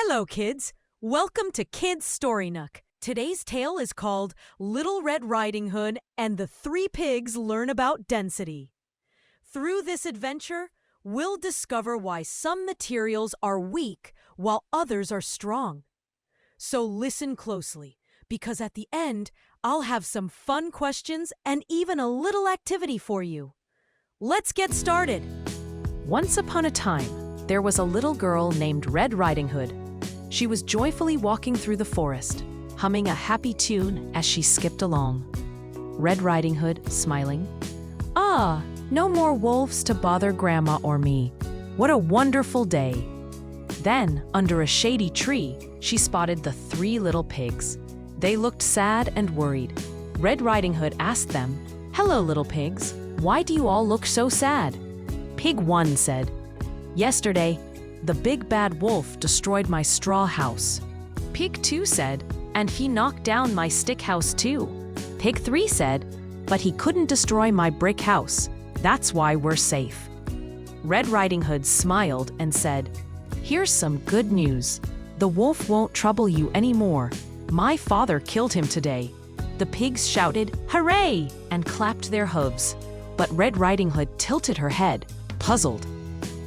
Hello, kids! Welcome to KidsNook. Today's tale is called Little Red Riding Hood and the Three Pigs Learn About Density. Through this adventure, we'll discover why some materials are weak while others are strong. So listen closely, because at the end, I'll have some fun questions and even a little activity for you. Let's get started! Once upon a time, there was a little girl named Red Riding Hood. She was joyfully walking through the forest, humming a happy tune as she skipped along. Red Riding Hood, smiling. "Ah, no more wolves to bother Grandma or me. What a wonderful day." Then, under a shady tree, she spotted the three little pigs. They looked sad and worried. Red Riding Hood asked them, "Hello, little pigs. Why do you all look so sad?" Pig 1 said, "Yesterday, the big bad wolf destroyed my straw house." Pig 2 said, "And he knocked down my stick house too." Pig 3 said, "But he couldn't destroy my brick house. That's why we're safe." Red Riding Hood smiled and said, "Here's some good news. The wolf won't trouble you anymore. My father killed him today." The pigs shouted, "Hooray!" and clapped their hooves. But Red Riding Hood tilted her head, puzzled.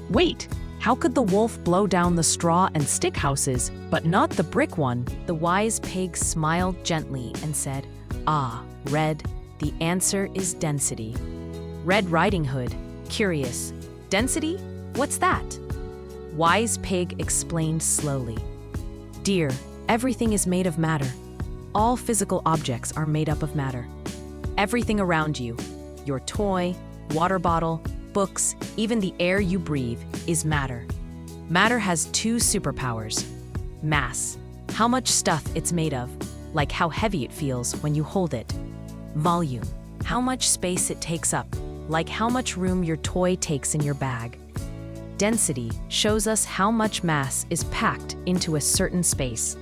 Wait, how could the wolf blow down the straw and stick houses, but not the brick one? The wise pig smiled gently and said, "Ah, Red, the answer is density." Red Riding Hood, curious, "Density? What's that?" Wise Pig explained slowly. "Dear, everything is made of matter. All physical objects are made up of matter. Everything around you, your toy, water bottle, books, even the air you breathe, is matter. Matter has two superpowers. Mass, how much stuff it's made of, like how heavy it feels when you hold it. Volume, how much space it takes up, like how much room your toy takes in your bag. Density shows us how much mass is packed into a certain space.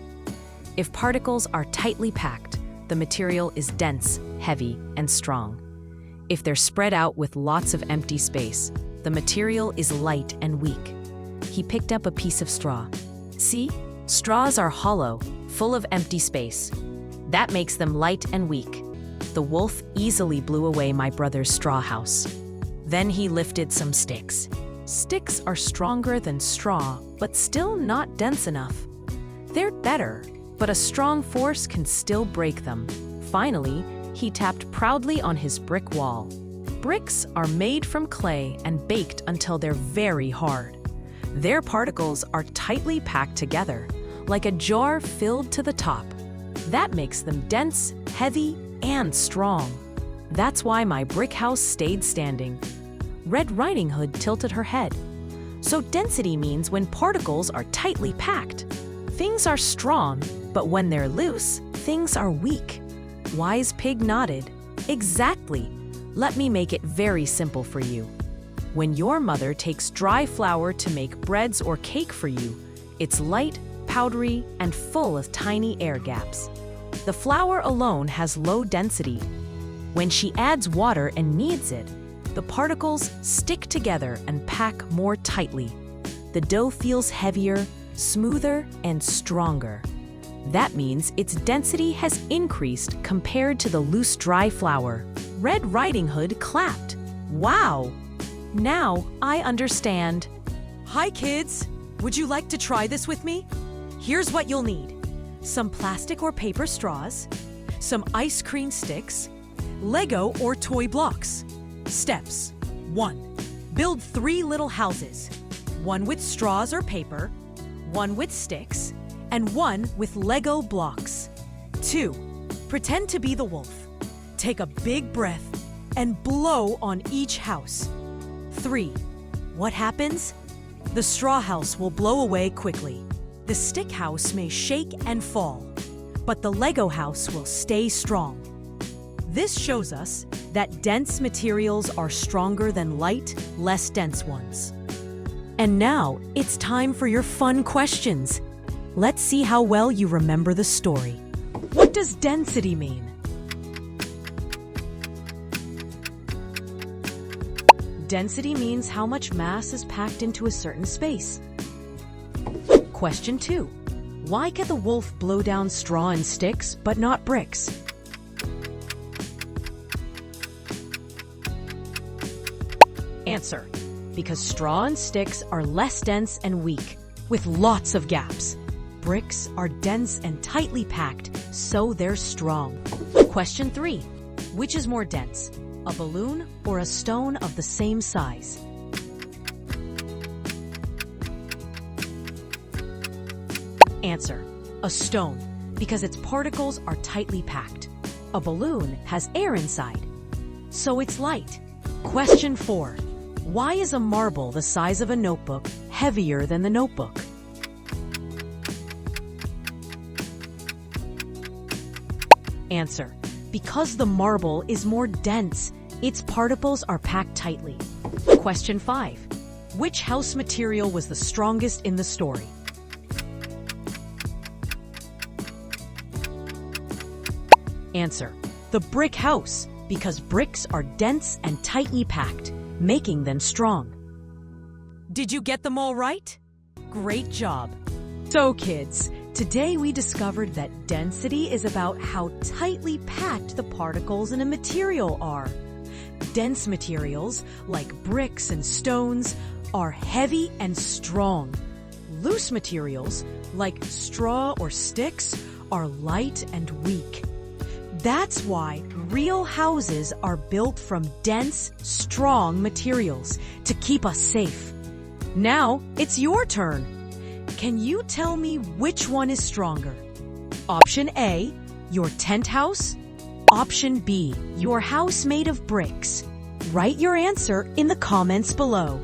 If particles are tightly packed, the material is dense, heavy, and strong. If they're spread out with lots of empty space, the material is light and weak." He picked up a piece of straw. "See? Straws are hollow, full of empty space. That makes them light and weak. The wolf easily blew away my brother's straw house." Then he lifted some sticks. Sticks are stronger than straw, but still not dense enough. They're better, but a strong force can still break them. Finally, he tapped proudly on his brick wall. Bricks are made from clay and baked until they're very hard. Their particles are tightly packed together, like a jar filled to the top. That makes them dense, heavy, and strong. That's why my brick house stayed standing." Red Riding Hood tilted her head. "So density means when particles are tightly packed. Things are strong, but when they're loose, things are weak." Wise Pig nodded. "Exactly. Let me make it very simple for you. When your mother takes dry flour to make breads or cake for you, it's light, powdery, and full of tiny air gaps. The flour alone has low density. When she adds water and kneads it, the particles stick together and pack more tightly. The dough feels heavier, smoother, and stronger. That means its density has increased compared to the loose dry flour." Red Riding Hood clapped. "Wow! Now I understand." Hi, kids! Would you like to try this with me? Here's what you'll need. Some plastic or paper straws, some ice cream sticks, Lego or toy blocks. Steps. 1. Build 3 little houses. 1 with straws or paper, 1 with sticks, and 1 with Lego blocks. 2. Pretend to be the wolf. Take a big breath and blow on each house. 3. What happens? The straw house will blow away quickly. The stick house may shake and fall, but the Lego house will stay strong. This shows us that dense materials are stronger than light, less dense ones. And now it's time for your fun questions. Let's see how well you remember the story. What does density mean? Density means how much mass is packed into a certain space. Question 2. Why can the wolf blow down straw and sticks, but not bricks? Answer: because straw and sticks are less dense and weak, with lots of gaps. Bricks are dense and tightly packed, so they're strong. Question 3. Which is more dense, a balloon or a stone of the same size? Answer: a stone, because its particles are tightly packed. A balloon has air inside, so it's light. Question 4. Why is a marble the size of a notebook heavier than the notebook? Answer: because the marble is more dense. Its particles are packed tightly. Question 5. Which house material was the strongest in the story? Answer: the brick house, because bricks are dense and tightly packed, making them strong. Did you get them all right? Great job. So kids, today we discovered that density is about how tightly packed the particles in a material are. Dense materials, like bricks and stones, are heavy and strong. Loose materials, like straw or sticks, are light and weak. That's why real houses are built from dense, strong materials to keep us safe. Now, it's your turn. Can you tell me which one is stronger? Option A, your tent house. Option B, your house made of bricks. Write your answer in the comments below.